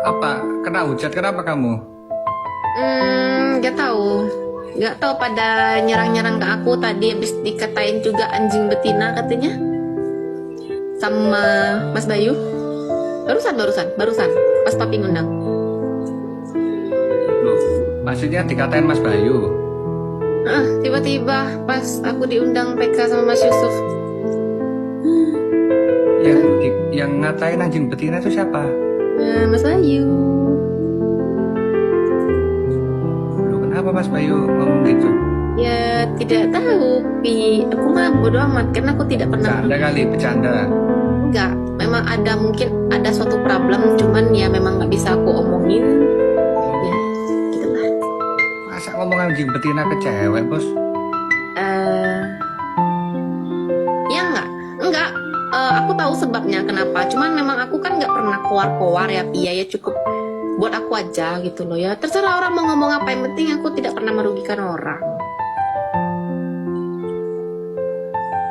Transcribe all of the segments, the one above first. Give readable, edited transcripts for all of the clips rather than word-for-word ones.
Apa kena hujat, kenapa kamu? Gak tahu. Gak tahu pada nyerang-nyerang ke aku tadi habis dikatain juga anjing betina katanya sama Mas Bayu. Barusan pas papi ngundang. Loh, maksudnya dikatain Mas Bayu. Tiba-tiba pas aku diundang PK sama Mas Yusuf. Yang ngatain anjing betina itu siapa? Mas Bayu. Loh, kenapa Mas Bayu ngomong gitu? Ya tidak tahu, Pi. Aku mah bodo amat karena aku tidak pernah. Bercanda kali, bercanda. Enggak, memang mungkin ada suatu problem, cuman ya memang nggak bisa aku omongin. Ya, gitulah. Masa ngomong anjing betina ke cewek, Bos? Ya enggak. Aku tahu sebabnya kenapa. Cuman memang aku kan nggak pernah keluar-keluar ya, Pi. Ya cukup buat aku aja gitu loh ya. Terserah orang mau ngomong apa, yang penting aku tidak pernah merugikan orang.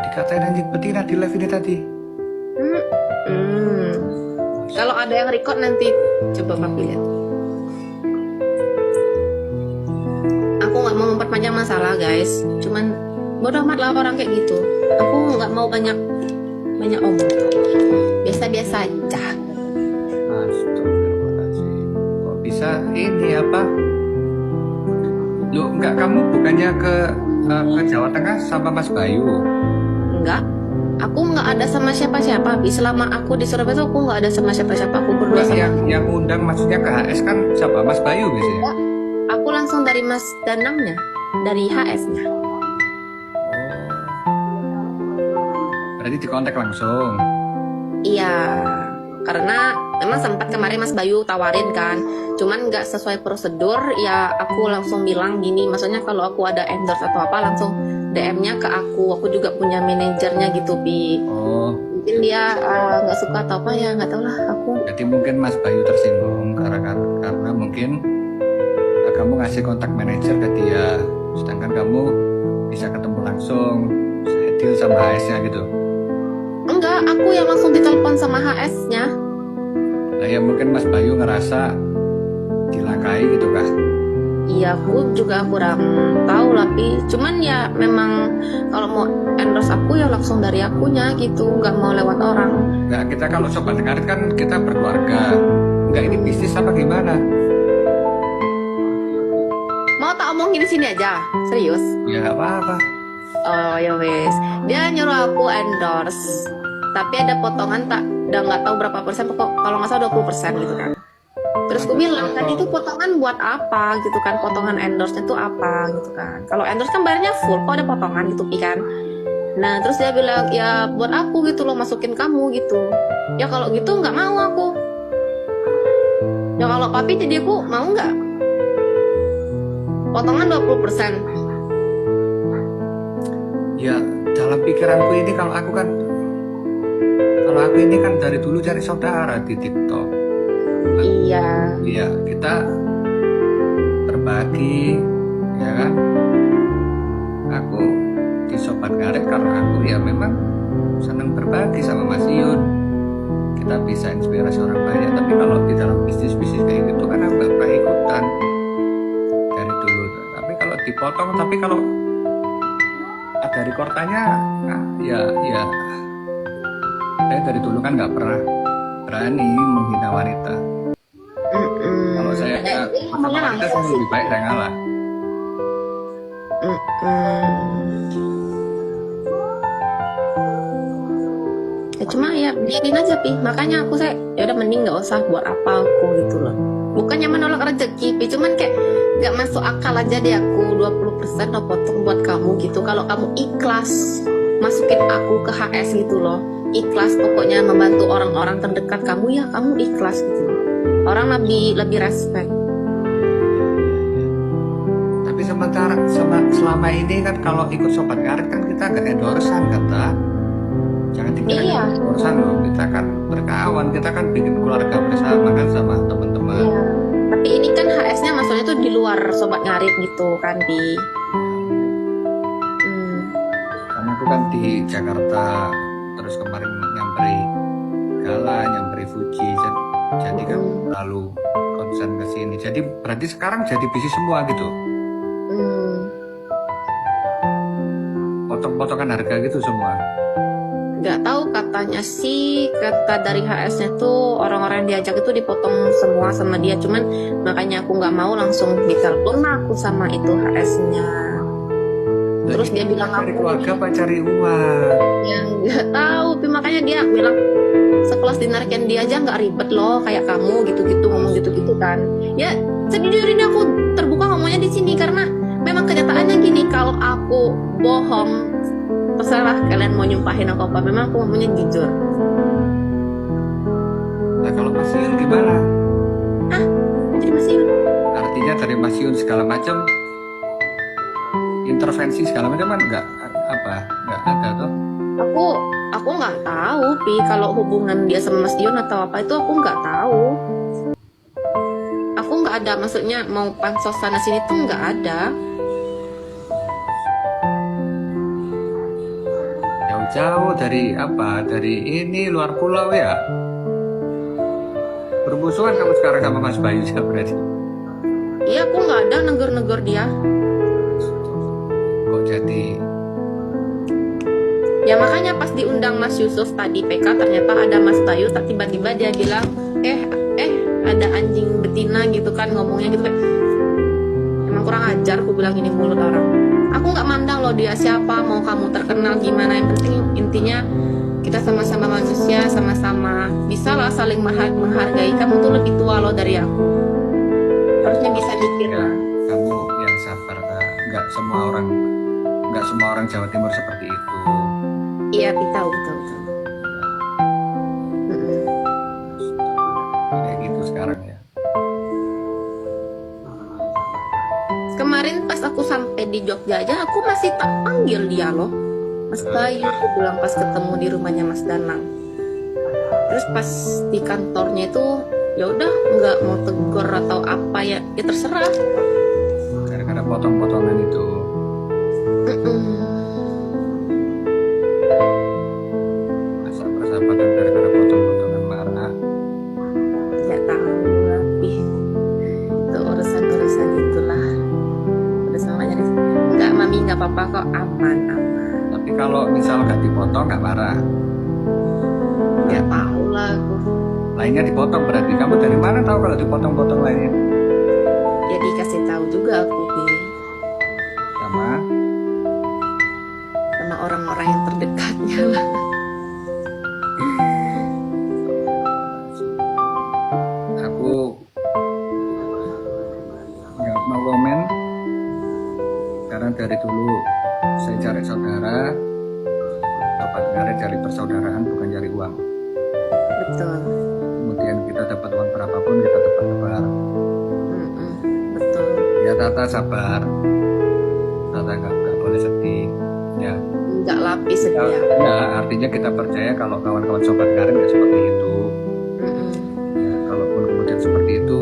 Dikatain anjing betina di live ini tadi. Kalau ada yang record nanti coba papi lihat. Aku nggak mau memperpanjang masalah guys. Cuman bodoh amat lah orang kayak gitu. Aku nggak mau banyak omong. Biasa-biasa aja. Astagfirullahaladzim. Kok bisa ini apa? Loh, enggak, kamu bukannya ke Jawa Tengah sama Mas Bayu? Enggak. Aku nggak ada sama siapa-siapa. Selama aku di Surabaya tuh aku nggak ada sama siapa-siapa. Aku berdua sama. Yang undang maksudnya ke HS kan siapa? Mas Bayu biasanya? Enggak. Aku langsung dari Mas Danangnya, dari HS-nya. Berarti dikontak langsung. Iya, karena memang sempat kemarin Mas Bayu tawarin kan, cuman nggak sesuai prosedur. Ya aku langsung bilang gini, maksudnya kalau aku ada endorse atau apa langsung DM-nya ke aku. Aku juga punya manajernya gitu, Pi. Oh. Mungkin dia nggak suka atau apa ya, nggak tahu lah aku. Jadi mungkin Mas Bayu tersinggung karena mungkin kamu ngasih kontak manajer ke dia, sedangkan kamu bisa ketemu langsung, deal sama HS-nya gitu. Enggak, aku yang langsung ditelepon sama HS-nya. Nah ya mungkin Mas Bayu ngerasa dilangkai gitu kan. Iya, aku juga kurang tahu lah, Pi. Cuman ya memang kalau mau endorse aku ya langsung dari akunya gitu, nggak mau lewat orang. Nah kita kalau sobat karet kan kita berkeluarga, nggak ini bisnis apa gimana? Mau tak omongin di sini aja, serius? Ya nggak apa-apa. Oh ya wes, dia nyuruh aku endorse, tapi ada potongan udah nggak tahu berapa persen, kalau nggak salah 20% gitu kan. Terus aku bilang tadi itu potongan buat apa gitu kan, potongan endorse itu apa gitu kan. Kalau endorse kan bayarnya full, kok ada potongan gitu kan. Nah terus dia bilang ya buat aku gitu loh, masukin kamu gitu. Ya kalau gitu nggak mau aku. Ya kalau papi jadi aku mau nggak? Potongan 20%. Ya dalam pikiranku ini kalau aku ini kan dari dulu cari saudara di TikTok. Iya. Iya, kita berbagi, ya kan? Aku di Sobat Karet karena aku ya memang senang berbagi sama Mas Yun. Kita bisa inspirasi orang banyak. Tapi kalau di dalam bisnis kayak gitu kan aku gak pernah ikutan dari dulu. Tapi kalau dipotong, tapi kalau ada rekordannya, ya saya dari dulu kan nggak pernah berani menghina wanita. Kalau saya sama wanita saya lebih baik saya ngalah. Ya cuma ya biarin aja Pi, makanya aku ya udah mending nggak usah buat apa aku gitu loh. Bukannya menolak rezeki Pi, cuman kayak nggak masuk akal aja deh aku 20% lo potong buat kamu gitu. Kalau kamu ikhlas masukin aku ke HS gitu loh, ikhlas pokoknya membantu orang-orang terdekat kamu, ya kamu ikhlas gitu loh. Orang lebih respect. Tapi selama ini kan kalau ikut Sobat Karet kan kita nggak endorsean kata. Jangan dikira endorsean loh, kita kan berkawan, kita kan bikin keluarga bersama kan sama teman-teman. Iya. Tapi ini kan HS-nya maksudnya tuh di luar Sobat Ngarit gitu kan Pi. Karena aku kan di Jakarta, terus kemarin nyamperin Gala, nyamperin Fuji, jadi kan terlalu konsen ke sini. Jadi berarti sekarang jadi bisnis semua gitu, Hmm. potong-potongan harga gitu semua. Nggak tahu, katanya sih, kata dari HS-nya tuh orang-orang yang diajak itu dipotong semua sama dia. Cuman makanya aku nggak mau, langsung ditelepon aku sama itu HS-nya. Terus dia bilang cari aku keluarga apa cari uang? yang nggak tahu, tapi makanya dia bilang sekelas dinarikin dia aja nggak ribet loh kayak kamu gitu-gitu, ngomong gitu-gitu kan. Ya sejujurnya ini aku terbuka ngomongnya di sini karena memang kenyataannya gini, kalau aku bohong terserah kalian mau nyumpahin aku apa, memang aku ngomongnya jujur. Nah kalau Mas Yun gimana? Jadi masih Artinya dari Mas Yun segala macam intervensi segala macam kan nggak ada tuh. aku nggak tahu Pi, kalau hubungan dia sama Mas Ion atau apa itu aku nggak tahu. Aku nggak ada, maksudnya mau pansos sana sini tuh nggak ada. Jauh-jauh dari ini luar pulau ya. Bermusuhan kamu sekarang sama Mas Bayu ya berarti. Iya, aku nggak ada negor-negor dia. Kok jadi Ya makanya pas diundang Mas Yusuf tadi PK, ternyata ada Mas Bayu, tak tiba-tiba dia bilang ada anjing betina gitu kan, ngomongnya gitu kayak emang kurang ajar. Aku bilang ini mulut orang. Aku nggak mandang loh dia siapa, mau kamu terkenal gimana, yang penting intinya kita sama-sama manusia, sama-sama bisa lah saling menghargai. Kamu tuh lebih tua loh dari aku, harusnya bisa mikir ya, lah. kamu yang sabar Kak. Nggak semua orang Jawa Timur seperti itu. Iya, tahu betul. Kayak gitu sekarang ya. Kemarin pas aku sampai di Jogja aja, aku masih tak panggil dia loh, Mas Bayu. Aku bilang pas ketemu di rumahnya Mas Danang. Terus pas di kantornya itu ya udah nggak mau tegur atau apa, ya terserah. Gara-gara potong-potongan itu. Masa persahabatan gara-gara potong-potongan marah. Nggak tahu tapi itu urusan itulah. Udah sama aja. Nggak mami, nggak apa-apa kok, aman. Tapi kalau misal nggak dipotong nggak marah. Nggak tahu lah aku. Lainnya dipotong berarti kamu dari mana tahu kalau dipotong-potong lainnya? Ya dikasih tahu juga aku Bi, sama orang-orang yang terdekatnya lah. Aku nggak mau komen karena dari dulu saya cari saudara, sobat ngaret, cari persaudaraan bukan cari uang. Betul. Kemudian kita dapat uang berapapun kita tebar-tebar. Betul. Ya Tata sabar, Tata nggak boleh sedih. Ya, Nggak lapis setia. ya artinya kita percaya kalau kawan-kawan sobat ngaret nggak seperti itu. Ya, kalaupun kemudian seperti itu,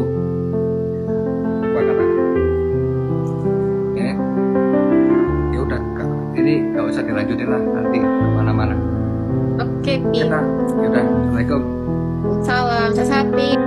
bagaimana? Ya udah, ini nggak usah dilanjutin lah, nanti kemana-mana. Oke Pi. Ya udah, Assalamualaikum. Salam, sesapi.